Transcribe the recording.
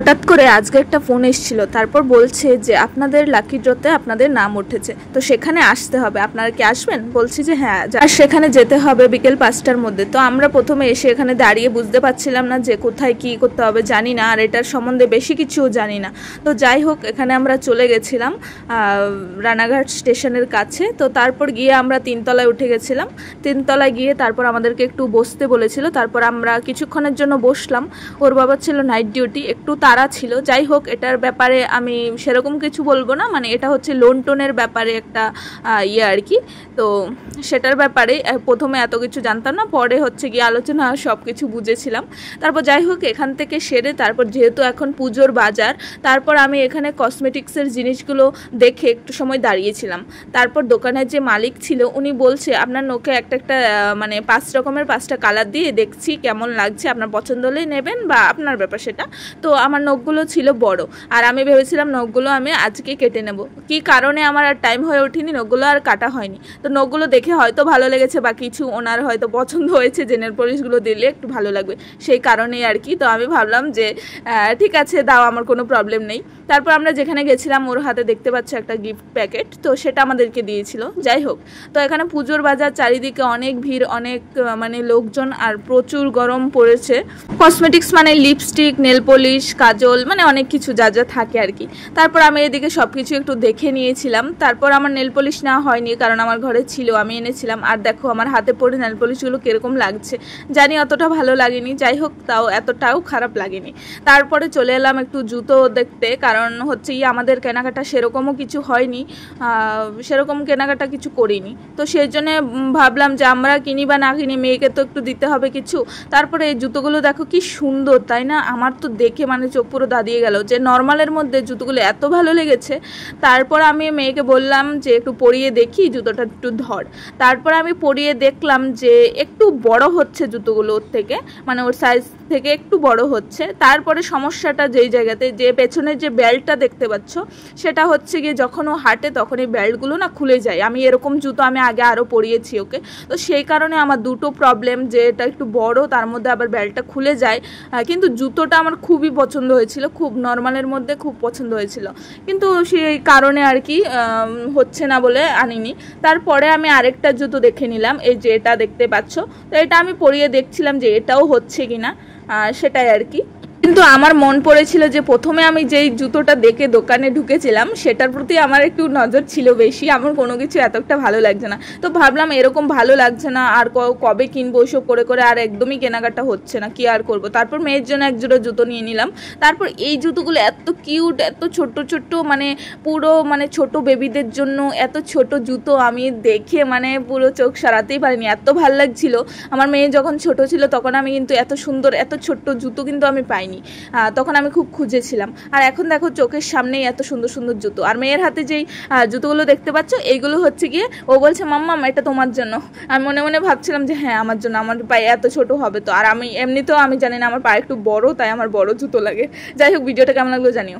হঠাৎ করে আজকে একটা ফোন এসেছিল, তারপর বলছে যে আপনাদের লাকি ড্রতে আপনাদের নাম উঠেছে, তো সেখানে আসতে হবে, আপনারা কি আসবেন? বলছি যে হ্যাঁ, আর সেখানে যেতে হবে বিকেল 5টার মধ্যে। তো আমরা প্রথমে এসে এখানে দাঁড়িয়ে বুঝতে পারছিলাম না যে কোথায় কি করতে হবে, জানি না, আর এটার সম্বন্ধে বেশি কিছুও জানি না। তো যাই হোক, এখানে আমরা চলে গেছিলাম রানাঘাট স্টেশনের কাছে। তো তারপর গিয়ে আমরা 3তলায় উঠে গেছিলাম। 3তলায় গিয়ে তারপর আমাদেরকে একটু বসতে বলেছিল, তারপর আমরা কিছুক্ষণের জন্য বসলাম। ওর বাবা ছিল নাইট ডিউটি, একটু তাড়া ছিল। যাই হোক, এটার ব্যাপারে আমি সেরকম কিছু বলবো না, মানে এটা হচ্ছে লোন টোনের ব্যাপারে একটা আর কি। তো সেটার ব্যাপারে প্রথমে এত কিছু জানতাম না, পরে হচ্ছে গিয়ে আলোচনা সব কিছু বুঝেছিলাম। তারপর যাই হোক, এখান থেকে সেরে তারপর যেহেতু এখন পুজোর বাজার, তারপর আমি এখানে কসমেটিক্সের জিনিসগুলো দেখে একটু সময় দাঁড়িয়েছিলাম। তারপর দোকানের যে মালিক ছিল উনি বলছে আপনার নোকে একটা মানে 5 রকমের 5টা কালার দিয়ে দেখছি কেমন লাগছে, আপনার পছন্দ হলেই নেবেন বা আপনার ব্যাপার সেটা। তো আমার নখগুলো ছিল বড়, আর আমি ভেবেছিলাম নখগুলো আমি আজকে কেটে নেব। কি কারণে আমার আর টাইম হয়ে ওঠেনি, নখগুলো আর কাটা হয়নি। তো নখগুলো দেখে হয়তো ভালো লেগেছে বা কিছু ওনার হয়তো পছন্দ হয়েছে যে নেল পলিশগুলো দিলে একটু ভালো লাগবে, সেই কারণেই আর কি। তো আমি ভাবলাম যে ঠিক আছে দাও, আমার কোনো প্রবলেম নেই। তারপর আমরা যেখানে গেছিলাম ওর হাতে দেখতে পাচ্ছি একটা গিফট প্যাকেট, তো সেটা আমাদেরকে দিয়েছিল। যাই হোক, তো এখানে পুজোর বাজার, চারিদিকে অনেক ভিড়, অনেক মানে লোকজন, আর প্রচুর গরম পড়েছে। কসমেটিক্স মানে লিপস্টিক, নেল পলিশ, কাজল, মানে অনেক কিছু যা যা থাকে আর কি। তারপর আমি এদিকে সব কিছু একটু দেখে নিয়েছিলাম। তারপর আমার নেল পলিশ নেওয়া হয়নি, কারণ আমার ঘরে ছিল, আমি এনেছিলাম। আর দেখো আমার হাতে পরে নেল পলিশগুলো কীরকম লাগছে, জানি অতটা ভালো লাগেনি। যাই হোক, তাও এতটাও খারাপ লাগেনি। তারপরে চলে এলাম একটু জুতো দেখতে, কারণ হচ্ছে আমাদের কেনাকাটা সেরকমও কিছু হয়নি, সেরকম কেনাকাটা কিছু করিনি। তো সেই জন্যে ভাবলাম যে আমরা কিনি বা না কিনি, মেয়েকে তো একটু দিতে হবে কিছু। তারপরে এই জুতোগুলো দেখো কি সুন্দর, তাই না? আমার তো দেখে মানে চোখ পুরো দাঁড়িয়ে গেল যে নর্মালের মধ্যে জুতোগুলো এত ভালো লেগেছে। তারপর আমি মেয়েকে বললাম যে একটু পরিয়ে দেখি, জুতোটা একটু ধর। তারপর আমি পরিয়ে দেখলাম যে একটু বড় হচ্ছে জুতোগুলো ওর থেকে, মানে ওর সাইজ থেকে একটু বড় হচ্ছে। তারপরে সমস্যাটা যেই জায়গাতে, যে পেছনের যে বেল্টটা দেখতে পাচ্ছ, সেটা হচ্ছে গিয়ে যখন ও হাঁটে তখন এই বেল্টগুলো না খুলে যায়। আমি এরকম জুতো আমি আগে আরও পরিয়েছি ওকে, তো সেই কারণে আমার দুটো প্রবলেম, যে এটা একটু বড়, তার মধ্যে আবার বেল্টটা খুলে যায়। কিন্তু জুতোটা আমার খুবই পছন্দ হয়েছিল, খুব নর্মালের মধ্যে খুব পছন্দ হয়েছিল, কিন্তু সেই কারণে আর কি হচ্ছে না বলে আনিনি। তারপরে আমি আরেকটা জুতো দেখে নিলাম, এই যে এটা দেখতে পাচ্ছ। তো এটা আমি পরিয়ে দেখছিলাম যে এটাও হচ্ছে কিনা, সেটাই আর কি। কিন্তু আমার মন পড়েছিল যে প্রথমে আমি যেই জুতোটা দেখে দোকানে ঢুকেছিলাম সেটার প্রতি আমার একটু নজর ছিল বেশি, আমার কোনো কিছু এতটা ভালো লাগছে না। তো ভাবলাম এরকম ভালো লাগছে না, আর কবে কিনবো ওইসব করে করে, আর একদমই কেনাকাটা হচ্ছে না, কি আর করব। তারপর মেয়ের জন্য এক জোড়া জুতো নিয়ে নিলাম। তারপর এই জুতোগুলো এত কিউট, এত ছোট্ট ছোট্ট, মানে পুরো মানে ছোট বেবিদের জন্য এত ছোট জুতো, আমি দেখে মানে পুরো চোখ সরাতেই পারিনি, এত ভালো লাগছিল। আমার মেয়ে যখন ছোট ছিল তখন আমি কিন্তু এত সুন্দর এত ছোট্ট জুতো কিন্তু আমি পাইনি, তখন আমি খুব খুঁজেছিলাম। আর এখন দেখো চোখের সামনেই এত সুন্দর সুন্দর জুতো। আর মেয়ের হাতে যেই জুতোগুলো দেখতে পাচ্ছ, এইগুলো হচ্ছে গিয়ে ও বলছে মাম্মা এটা তোমার জন্য। আমি মনে মনে ভাবছিলাম যে হ্যাঁ আমার জন্য, আমার পায়ে এত ছোট হবে তো। আর আমি এমনিতেও আমি জানি না, আমার পায়ে একটু বড়, তাই আমার বড় জুতো লাগে। যাই হোক, ভিডিওটা কেমন লাগলো জানিও।